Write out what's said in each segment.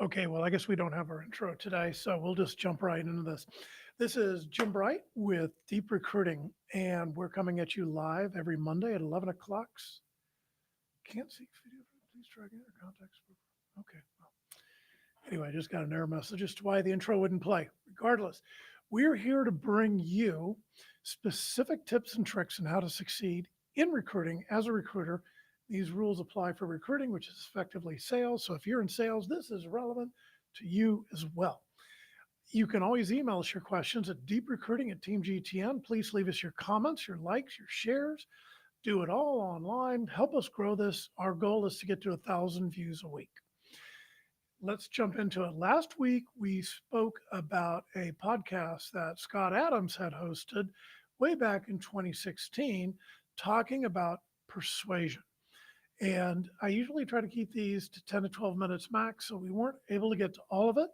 Okay, well, I guess we don't have our intro today, so we'll just jump right into this. This is Jim Bright with Deep Recruiting, and we're coming at you live every Monday at 11 o'clock. Can't see video. Please try again or context. Okay. Well, anyway, I just got an error message as to why the intro wouldn't play. Regardless, we're here to bring you specific tips and tricks on how to succeed in recruiting as a recruiter. These rules apply for recruiting, which is effectively sales. So if you're in sales, this is relevant to you as well. You can always email us your questions at deeprecruiting at teamgtn. Please leave us your comments, your likes, your shares. Do it all online. Help us grow this. Our goal is to get to 1,000 views a week. Let's jump into it. Last week, we spoke about a podcast that Scott Adams had hosted way back in 2016, talking about persuasion. And I usually try to keep these to 10 to 12 minutes max, so we weren't able to get to all of it.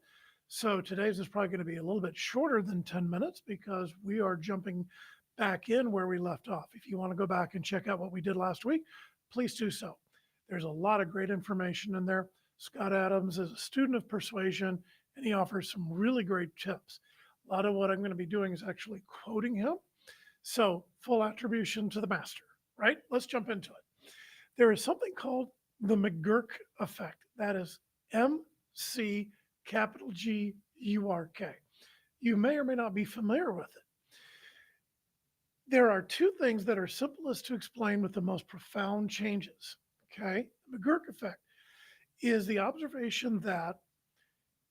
So today's is probably going to be a little bit shorter than 10 minutes because we are jumping back in where we left off. If you want to go back and check out what we did last week, please do so. There's a lot of great information in there. Scott Adams is a student of persuasion, and he offers some really great tips. A lot of what I'm going to be doing is actually quoting him. So full attribution to the master, right? Let's jump into it. There is something called the McGurk effect. That is MC capital G U R K. You may or may not be familiar with it. There are two things that are simplest to explain with the most profound changes. Okay. The McGurk effect is the observation that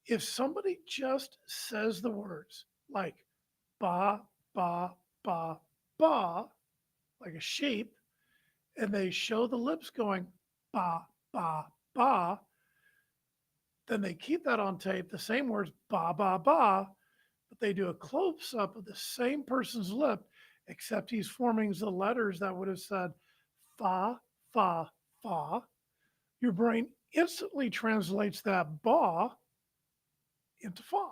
if somebody just says the words like ba, ba, ba, ba, like a sheep, and they show the lips going ba, ba, ba, then they keep that on tape, the same words ba, ba, ba, but they do a close up of the same person's lip, except he's forming the letters that would have said fa, fa, fa. Your brain instantly translates that ba into fa.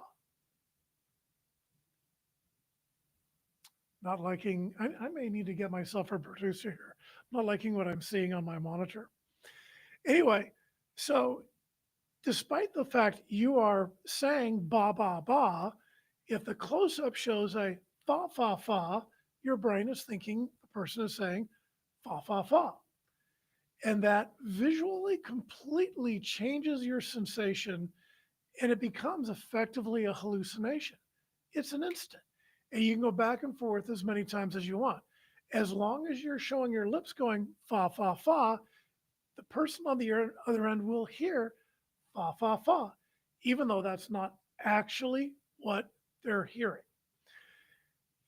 Not liking, I may need to get myself a producer here. I'm not liking what I'm seeing on my monitor. Anyway, so despite the fact you are saying ba, ba, ba, if the close up shows a fa, fa, fa, your brain is thinking the person is saying fa, fa, fa. And that visually completely changes your sensation and it becomes effectively a hallucination. It's an instant. And you can go back and forth as many times as you want. As long as you're showing your lips going fa, fa, fa, the person on the other end will hear fa, fa, fa, even though that's not actually what they're hearing.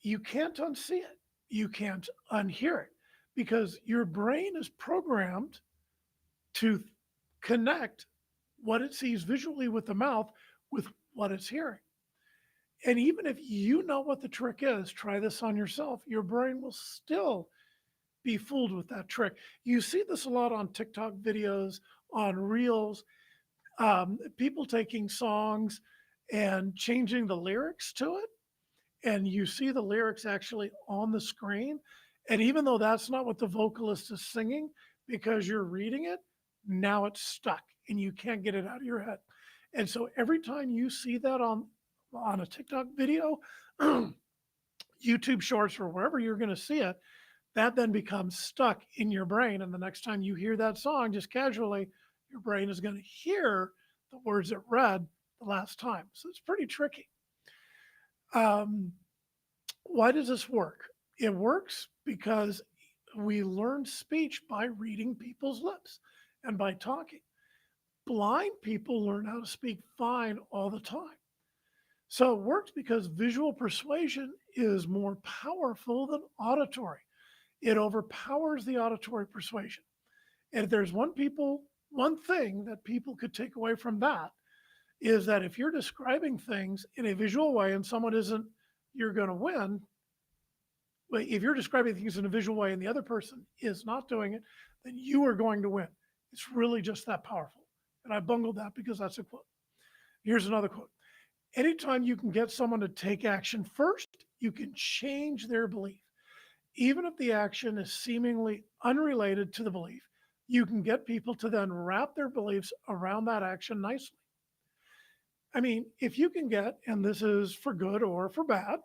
You can't unsee it. You can't unhear it because your brain is programmed to connect what it sees visually with the mouth with what it's hearing. And even if you know what the trick is, try this on yourself, your brain will still be fooled with that trick. You see this a lot on TikTok videos, on Reels, people taking songs and changing the lyrics to it. And you see the lyrics actually on the screen. And even though that's not what the vocalist is singing, because you're reading it, now it's stuck and you can't get it out of your head. And so every time you see that on a TikTok video, YouTube shorts, or wherever you're going to see it, that then becomes stuck in your brain. And the next time you hear that song, just casually, your brain is going to hear the words it read the last time. So it's pretty tricky. Why does this work? It works because we learn speech by reading people's lips and by talking. Blind people learn how to speak fine all the time. So it works because visual persuasion is more powerful than auditory. It overpowers the auditory persuasion. And if there's one thing that people could take away from that is that if you're describing things in a visual way and someone isn't, you're going to win. But if you're describing things in a visual way and the other person is not doing it, then you are going to win. It's really just that powerful. And I bungled that because that's a quote. Here's another quote. Anytime you can get someone to take action first, you can change their belief. Even if the action is seemingly unrelated to the belief, you can get people to then wrap their beliefs around that action nicely. I mean, if you can get, and this is for good or for bad,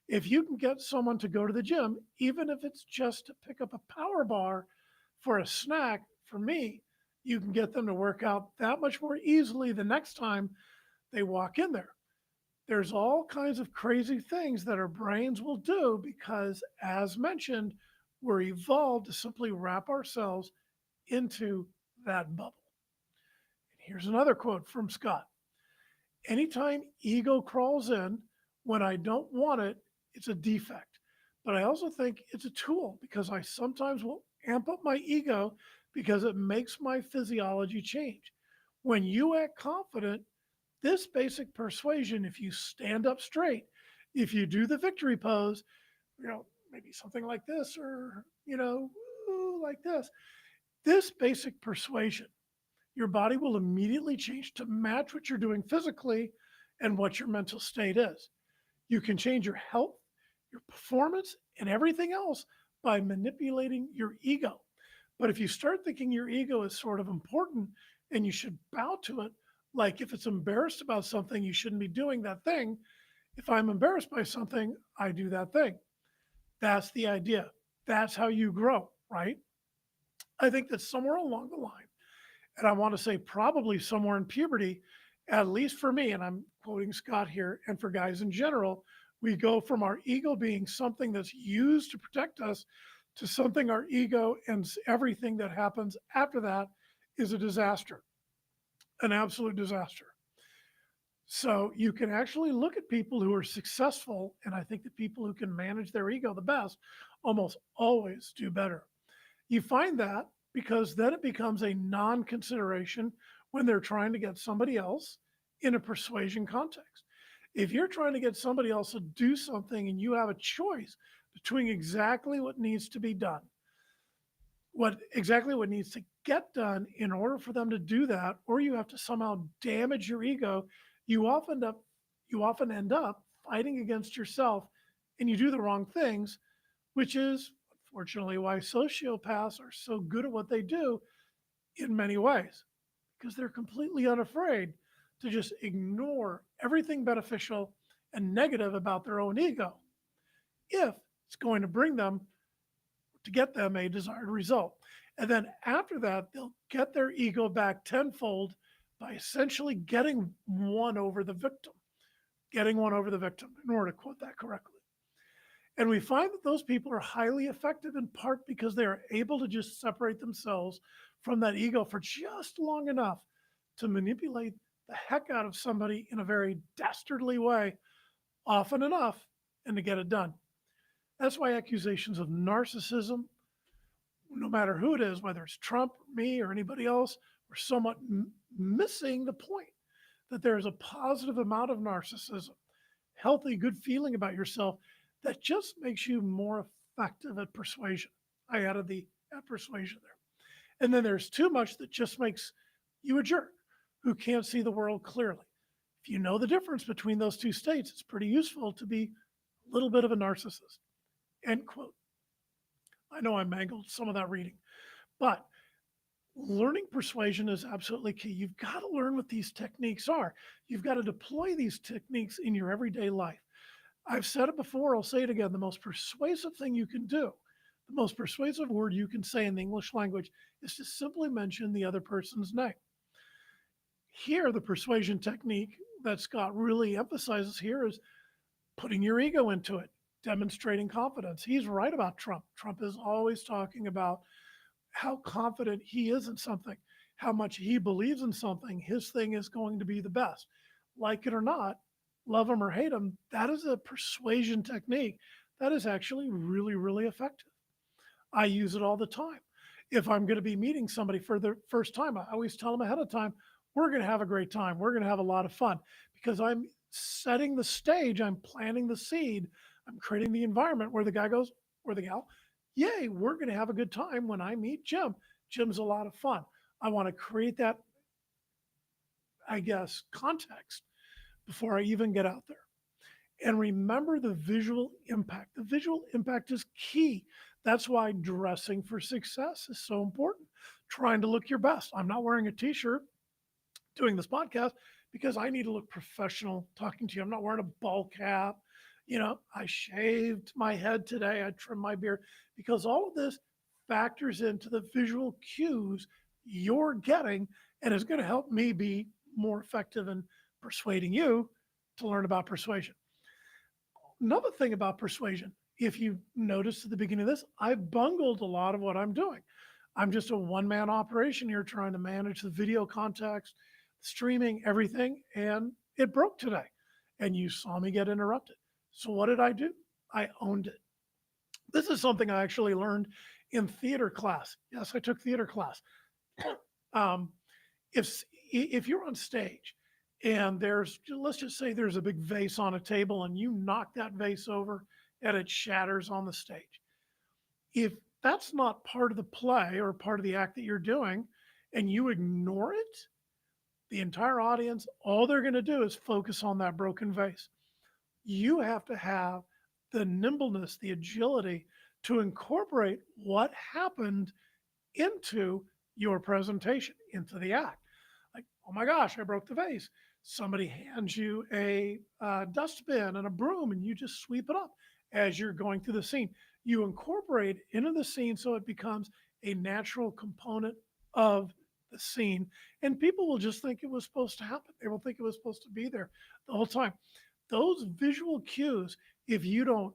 if you can get someone to go to the gym, even if it's just to pick up a power bar for a snack, for me, you can get them to work out that much more easily the next time they walk in there. There's all kinds of crazy things that our brains will do because, as mentioned, we're evolved to simply wrap ourselves into that bubble. And here's another quote from Scott. Anytime ego crawls in when I don't want it, it's a defect. But I also think it's a tool because I sometimes will amp up my ego because it makes my physiology change. When you act confident, this basic persuasion, if you stand up straight, if you do the victory pose, maybe something like this or, like this basic persuasion, your body will immediately change to match what you're doing physically and what your mental state is. You can change your health, your performance, and everything else by manipulating your ego. But if you start thinking your ego is sort of important and you should bow to it, like if it's embarrassed about something, you shouldn't be doing that thing. If I'm embarrassed by something, I do that thing. That's the idea. That's how you grow, right? I think that somewhere along the line, and I want to say probably somewhere in puberty, at least for me, and I'm quoting Scott here, and for guys in general, we go from our ego being something that's used to protect us to something our ego and everything that happens after that is a disaster, an absolute disaster. So you can actually look at people who are successful, and I think the people who can manage their ego the best almost always do better. You find that because then it becomes a non consideration when they're trying to get somebody else in a persuasion context. If you're trying to get somebody else to do something and you have a choice between exactly what needs to be done, what needs to get done in order for them to do that, or you have to somehow damage your ego, you often end up fighting against yourself and you do the wrong things, which is unfortunately why sociopaths are so good at what they do in many ways, because they're completely unafraid to just ignore everything beneficial and negative about their own ego if it's going to bring them to get them a desired result. And then after that, they'll get their ego back tenfold by essentially getting one over the victim, in order to quote that correctly. And we find that those people are highly effective in part because they are able to just separate themselves from that ego for just long enough to manipulate the heck out of somebody in a very dastardly way, often enough, and to get it done. That's why accusations of narcissism, no matter who it is, whether it's Trump, me, or anybody else, are somewhat missing the point that there is a positive amount of narcissism, healthy, good feeling about yourself that just makes you more effective at persuasion. I added the at persuasion there. And then there's too much that just makes you a jerk who can't see the world clearly. If you know the difference between those two states, it's pretty useful to be a little bit of a narcissist. End quote. I know I mangled some of that reading, but learning persuasion is absolutely key. You've got to learn what these techniques are. You've got to deploy these techniques in your everyday life. I've said it before, I'll say it again. The most persuasive thing you can do, the most persuasive word you can say in the English language is to simply mention the other person's name. Here, the persuasion technique that Scott really emphasizes here is putting your ego into it, demonstrating confidence. He's right about Trump. Trump is always talking about how confident he is in something, how much he believes in something. His thing is going to be the best. Like it or not, love him or hate him, that is a persuasion technique that is actually really, really effective. I use it all the time. If I'm going to be meeting somebody for the first time, I always tell them ahead of time, we're going to have a great time. We're going to have a lot of fun because I'm setting the stage, I'm planting the seed, I'm creating the environment where the guy goes, or the gal, yay, we're going to have a good time when I meet Jim. Jim's a lot of fun. I want to create that, I guess, context before I even get out there. And remember the visual impact. The visual impact is key. That's why dressing for success is so important. Trying to look your best. I'm not wearing a t shirt doing this podcast because I need to look professional talking to you. I'm not wearing a ball cap. I shaved my head today. I trimmed my beard because all of this factors into the visual cues you're getting and is going to help me be more effective in persuading you to learn about persuasion. Another thing about persuasion, if you noticed at the beginning of this, I bungled a lot of what I'm doing. I'm just a one man operation here trying to manage the video context, streaming, everything, and it broke today. And you saw me get interrupted. So what did I do? I owned it. This is something I actually learned in theater class. Yes, I took theater class. um, if you're on stage and let's just say there's a big vase on a table and you knock that vase over and it shatters on the stage. If that's not part of the play or part of the act that you're doing and you ignore it, the entire audience, all they're going to do is focus on that broken vase. You have to have the nimbleness, the agility to incorporate what happened into your presentation, into the act. Like, oh my gosh, I broke the vase. Somebody hands you a dustbin and a broom, and you just sweep it up as you're going through the scene. You incorporate into the scene so it becomes a natural component of the scene, and people will just think it was supposed to happen. They will think it was supposed to be there the whole time. Those visual cues, if you don't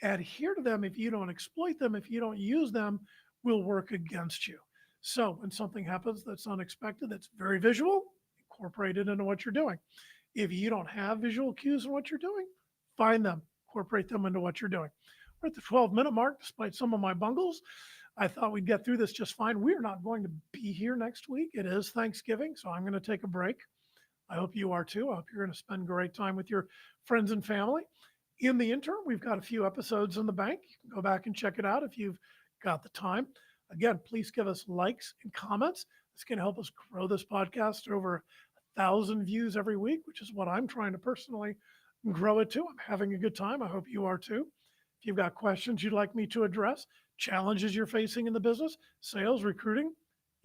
adhere to them, if you don't exploit them, if you don't use them, will work against you. So when something happens that's unexpected, that's very visual, incorporate it into what you're doing. If you don't have visual cues in what you're doing, find them, incorporate them into what you're doing. We're at the 12-minute mark, despite some of my bungles. I thought we'd get through this just fine. We're not going to be here next week. It is Thanksgiving, so I'm going to take a break. I hope you are too. I hope you're going to spend great time with your friends and family. In the interim, we've got a few episodes in the bank. You can go back and check it out if you've got the time. Again, please give us likes and comments. This can help us grow this podcast to over 1,000 views every week, which is what I'm trying to personally grow it to. I'm having a good time. I hope you are too. If you've got questions you'd like me to address, challenges you're facing in the business, sales, recruiting,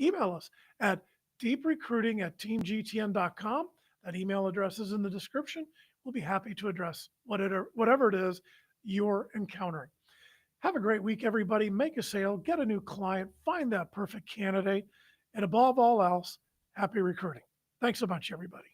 email us at deeprecruiting@teamgtn.com. That email address is in the description. We'll be happy to address whatever it is you're encountering. Have a great week, everybody. Make a sale, get a new client, find that perfect candidate, and above all else, happy recruiting. Thanks so much, everybody.